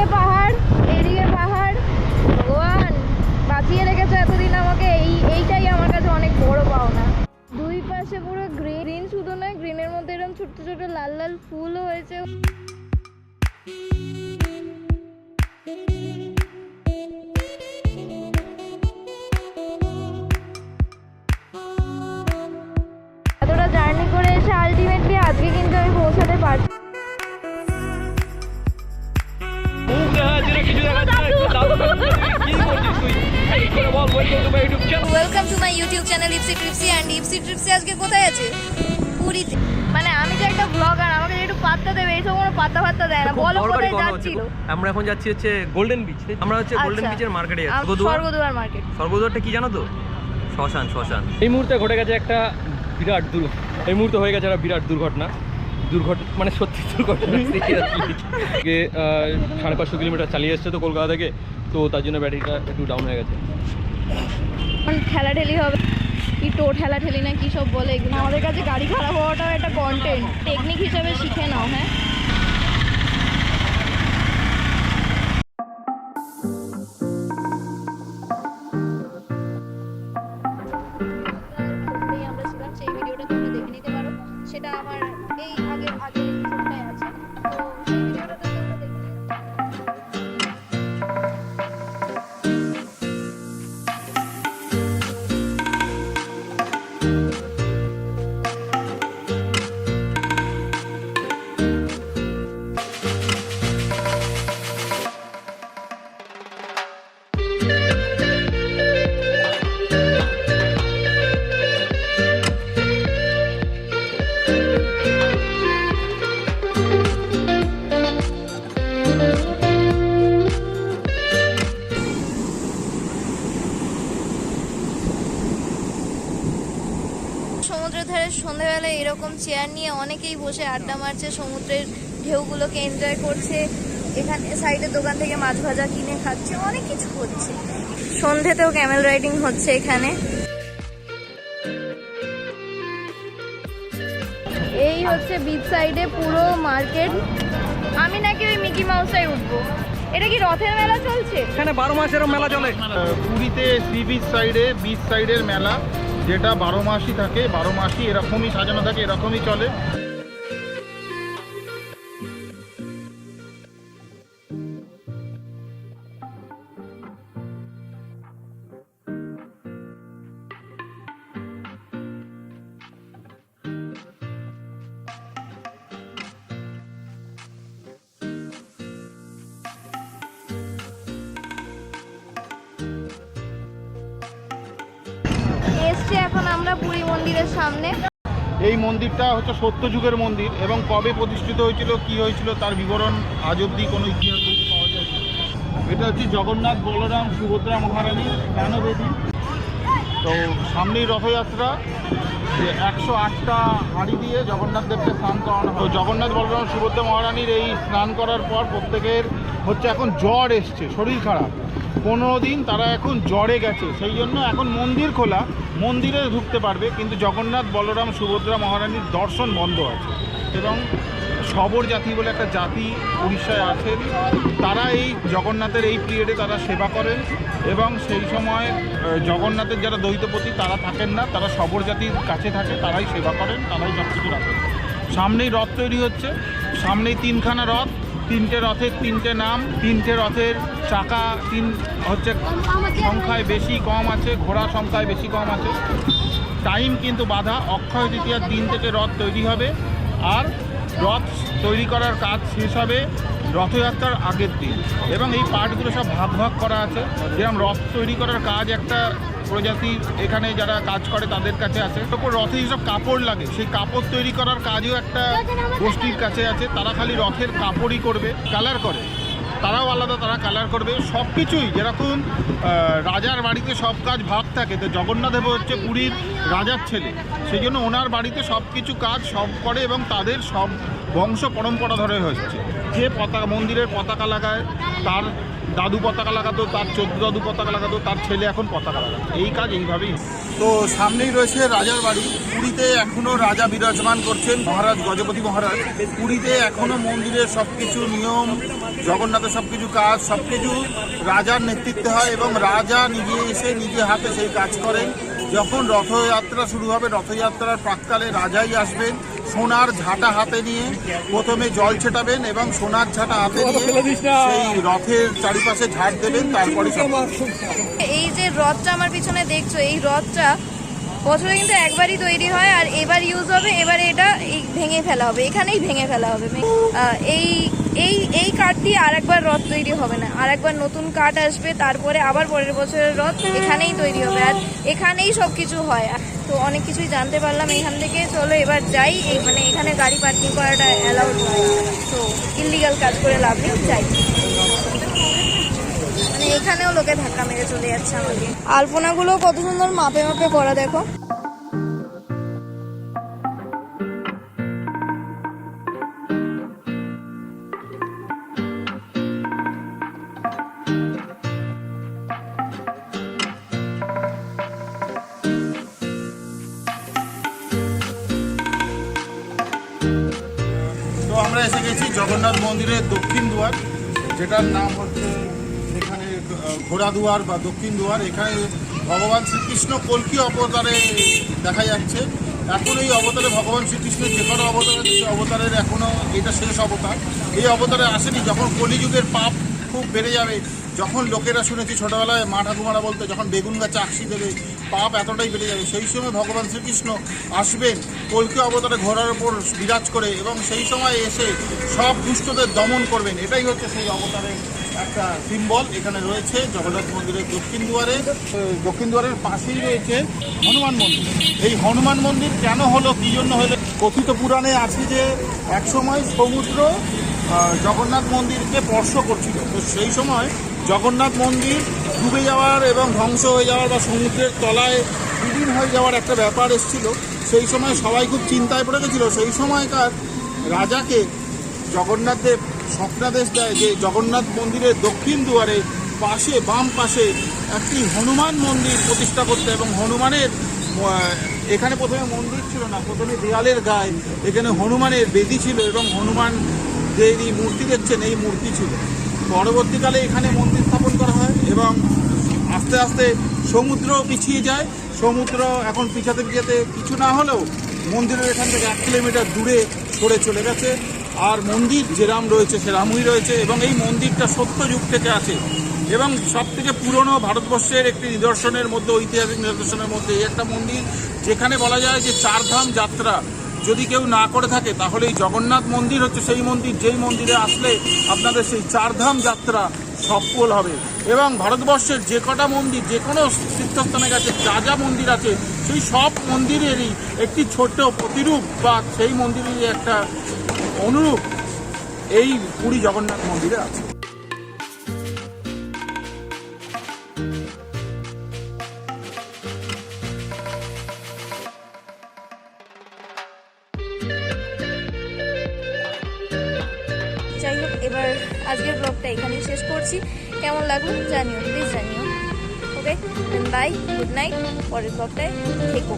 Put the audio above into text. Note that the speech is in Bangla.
এদিকে পাহাড়, এদিকে পাহাড়, ভগবান বাঁচিয়ে রেখেছে এতদিন আমাকে, এইটাই আমার কাছে অনেক বড় পাওনা। দুই পাশে পুরো গ্রিন, শুধু নয় গ্রিনের মধ্যে এরকম ছোট ছোট লাল লাল ফুলও হয়েছে। এতটা জার্নি করে এসে আলটিমেটলি আজকে কিন্তু আমি পৌঁছাতে পারছি। Welcome to my YouTube channel ipsitripsi and ipsitripsi আজকে কোথায় আছে? পুরীতে। মানে আমি যে একটা ব্লগার, আমাকে একটু পাত্তা দেবে, এইসব কোনো পাত্তা দেয় না। বলো কোথায় যাচ্ছিল? আমরা এখন যাচ্ছি হচ্ছে গোল্ডেন বিচ। আমরা হচ্ছে গোল্ডেন বিচের মার্কেটে যাচ্ছি। স্বর্গদুয়ার মার্কেট। স্বর্গদুয়ারটা কি জানো তো? শ্মশান। এই মুহূর্তে ঘটে গেছে একটা বিরাট এই মুহূর্তে হয়ে গেছে একটা বিরাট দুর্ঘটনা মানে সত্যি দুর্ঘটনা। 550 কিলোমিটার চালিয়ে এসছে তো কলকাতা থেকে, তো তার জন্য ব্যাটারিটা একটু ডাউন হয়ে গেছে। ঠেলাঠেলি হবে, কি ঠেলাঠেলি না কি সব বলে এগুলো। আমাদের কাছে গাড়ি খারাপ হওয়াটাও একটা কন্টেন্ট, টেকনিক হিসাবে শিখে নাও। হ্যাঁ, আমরা ছিলাম, সেই ভিডিওটা তোমরা দেখে নিতে পারো, সেটা আমার এই আগের এপিসোডটাই আছে, তো সেই ভিডিওটা তোমরা দেখে নিতে পারো। সমুদ্রের ধারে সন্ধ্যাবেলায় এরকম চেয়ার নিয়ে অনেকেই বসে আড্ডা মারছে, সমুদ্রের ঢেউগুলোকে এনজয় করছে। এখানে সাইডের দোকান থেকে মাছ ভাজা কিনে খাচ্ছে, অনেক কিছু হচ্ছে। সন্ধ্যেতেও ক্যামেল রাইডিং হচ্ছে এখানে। এই হচ্ছে বিচ সাইডে পুরো মার্কেট। আমি নাকি ওই মিকি মাউসটাই উঠবো। এটা কি রথের মেলা চলছে? এখানে 12 মাসেরও মেলা চলে। পুরীতে সি বিচ সাইডের মেলা, যেটা 12 মাসই থাকে, 12 মাসই এরকমই সাজানো থাকে, এরকমই চলে। এসছি এখন আমরা পুরী মন্দিরের সামনে। এই মন্দিরটা হচ্ছে সত্যযুগের মন্দির এবং কবে প্রতিষ্ঠিত হয়েছিল, কি হয়েছিল তার বিবরণ আজ অব্দি কোনো ইতিহাস বইতে পাওয়া যায়নি। এটা হচ্ছে জগন্নাথ, বলরাম, সুভদ্রা মহারানীর স্নানবেদী। তো সামনেই রথযাত্রা, যে 108টা হাঁড়ি দিয়ে জগন্নাথ দেবকে স্নান করানো হয়। তো জগন্নাথ, বলরাম, সুভদ্রা মহারানীর এই স্নান করার পর প্রত্যেকের হচ্ছে এখন জ্বর এসছে, শরীর খারাপ। 15 দিন তারা এখন জ্বরে গেছে, সেই জন্য এখন মন্দির খোলা, মন্দিরে ঢুকতে পারবে, কিন্তু জগন্নাথ, বলরাম, সুভদ্রা মহারানীর দর্শন বন্ধ আছে। এবং শবর জাতি বলে একটা জাতি উড়িষ্যায় আছেন, তারা এই জগন্নাথের এই পিরিয়ডে তারা সেবা করেন এবং সেই সময় জগন্নাথের যারা দ্বৈতপতি তারা থাকেন না, তারা শবর জাতির কাছে থাকে, তারাই সেবা করেন, তারাই সব কিছু রাখেন। সামনেই রথ তৈরি হচ্ছে, সামনেই 3খানা রথ, 3টে রথের 3টে নাম, 3টে রথের চাকা হচ্ছে সংখ্যায় বেশি কম আছে, ঘোড়া সংখ্যায় বেশি কম আছে। টাইম কিন্তু বাধা, অক্ষয় তৃতীয়ার দিন থেকে রথ তৈরি হবে, আর রথ তৈরি করার কাজ শেষ হবে রথযাত্রার আগের দিন। এবং এই পার্টগুলো সব ভাগ করা আছে, যেরকম রথ তৈরি করার কাজ একটা প্রজাতি এখানে যারা কাজ করে তাদের কাছে আছে, তারপর রথে যেসব কাপড় লাগে সেই কাপড় তৈরি করার কাজও একটা গোষ্ঠীর কাছে আছে, তারা খালি রথের কাপড়ই করবে, কালার করে, তারাও আলাদা, তারা কালার করবে। সব কিছুই যেরকম রাজার বাড়িতে সব কাজ ভাগ থাকে, তো জগন্নাথ দেব হচ্ছে পুরীর রাজার ছেলে, সেই জন্য ওনার বাড়িতে সব কিছু কাজ সব করে এবং তাদের সব বংশ পরম্পরা ধরে হচ্ছে। যে মন্দিরের পতাকা লাগায় তার দাদু পতাকা লাগাতো, তার 14 দাদু পতাকা লাগাতো, তার ছেলে এখন পতাকা লাগাতো। এই কাজ এইভাবেই। তো সামনেই রয়েছে রাজার বাড়ি। পুরীতে এখনো রাজা বিরাজমান করছেন, মহারাজ গজপতি মহারাজ। পুরীতে এখনো মন্দিরের সবকিছু নিয়ম, জগন্নাথের সবকিছু কাজ, সবকিছু রাজার নেতৃত্বে হয় এবং রাজা নিজে এসে নিজে হাতে সেই কাজ করেন। যখন রথযাত্রা শুরু হবে, রথযাত্রার প্রাক্কালে রাজাই আসবেন সোনার ঝাঁটা হাতে নিয়ে, প্রথমে জল ছেটাবেন এবং সোনার ঝাঁটা হাতে নিয়ে সেই রথের চারিপাশে ঝাড় দেবেন, তারপরে এই যে রথটা আমার পিছনে দেখছো, এই রথটা বছরে কিন্তু একবারই তৈরি হয় আর এবার ইউজ হবে, এবারে এটা ভেঙে ফেলা হবে, এখানেই ভেঙে ফেলা হবে। এই এই এই কাঠ দিয়ে আর একবার রথ তৈরি হবে না, আর একবার নতুন কাঠ আসবে, তারপরে আবার পরের বছরের রথ এখানেই তৈরি হবে আর এখানেই সব কিছু হয়। তো অনেক কিছুই জানতে পারলাম এখান থেকে। চলো এবার যাই। মানে এখানে গাড়ি পার্কিং করাটা অ্যালাউড নয়, তো ইললিগাল কাজ করে লাভ নেই, যাই। মানে এখানেও লোকে ধাক্কা মেরে চলে যাচ্ছে আমাকে। আলপনাগুলো কত সুন্দর মাপে মাপে করা, দেখো। তো আমরা এসে গেছি জগন্নাথ মন্দিরের দক্ষিণ দুয়ার, যেটার নাম হচ্ছে এখানে ঘোড়া দুয়ার বা দক্ষিণ দুয়ার। এখানে ভগবান শ্রীকৃষ্ণ কল্কি অবতারে দেখা যাচ্ছে। এখন এই অবতারে ভগবান শ্রীকৃষ্ণের যে কোনো অবতার আছে, সেই অবতারের এখনও এটা শেষ অবতার। এই অবতারে আসেনি যখন কলিযুগের পাপ খুব বেড়ে যাবে, যখন লোকেরা শুনেছি ছোটোবেলায় মা ঠাকুমারা বলতে, যখন বেগুন গাছে আকশি দেবে পাপ এতটাই বেড়ে যাবে, সেই সময় ভগবান শ্রীকৃষ্ণ আসবেন কল্কি অবতারে ঘোড়ার ওপর বিরাজ করে এবং সেই সময় এসে সব দুষ্টদের দমন করবেন। এটাই হচ্ছে সেই অবতারের একটা সিম্বল। এখানে রয়েছে জগন্নাথ মন্দিরের দক্ষিণ দুয়ারে। দক্ষিণ দুয়ারের পাশেই রয়েছে হনুমান মন্দির। এই হনুমান মন্দির কেন হলো, কী জন্য হলো, কথিত পুরাণে আছে যে একসময় সমুদ্র জগন্নাথ মন্দিরকে স্পর্শ করছিল। তো সেই সময় জগন্নাথ মন্দির ডুবে যাওয়ার এবং ধ্বংস হয়ে যাওয়ার বা সমুদ্রের তলায় বিলীন হয়ে যাওয়ার একটা ব্যাপার এসেছিল। সেই সময় সবাই খুব চিন্তায় পড়ে গেছিলো। সেই সময়কার রাজাকে জগন্নাথ দেব স্বপ্নাদেশ দেয় যে জগন্নাথ মন্দিরের দক্ষিণ দুয়ারে পাশে বাম পাশে একটি হনুমান মন্দির প্রতিষ্ঠা করতে, এবং হনুমানের এখানে প্রথমে মন্দির ছিল না, প্রথমে দেয়ালের গায়ে এখানে হনুমানের বেদি ছিল এবং হনুমান যে এই মূর্তি দেখছেন এই মূর্তি ছিল। পরবর্তীকালে এখানে মন্দির স্থাপন করা হয় এবং আস্তে আস্তে সমুদ্র পিছিয়ে যায়। সমুদ্র এখন পিছাতে পিছাতে কিছু না হলেও মন্দিরের এখান থেকে 1 কিলোমিটার দূরে সরে চলে গেছে। আর মন্দির যেরাম রয়েছে সেরামই রয়েছে এবং এই মন্দিরটা সত্যযুগ থেকে আছে এবং সবথেকে পুরনো ভারতবর্ষের একটি নিদর্শনের মধ্যে, ঐতিহাসিক নিদর্শনের মধ্যে এই একটা মন্দির, যেখানে বলা যায় যে 4 ধাম যাত্রা যদি কেউ না করে থাকে তাহলে এই জগন্নাথ মন্দির হচ্ছে সেই মন্দির, যেই মন্দিরে আসলে আপনাদের সেই 4 ধাম যাত্রা সফল হবে। এবং ভারতবর্ষের যে কটা মন্দির, যে কোনো তীর্থস্থানের কাছে যা যা মন্দির আছে, সেই সব মন্দিরেরই একটি ছোট্ট প্রতিরূপ বা সেই মন্দিরেরই একটা অনুরূপ এই পুরী জগন্নাথ মন্দিরে আছে। যাই হোক, এবার আজকের ব্লগটা এখানেই শেষ করছি। কেমন লাগলো জানিও, প্লিজ জানিও। ওকে, বাই, গুড নাইট। পরের ব্লগটায় থেকো।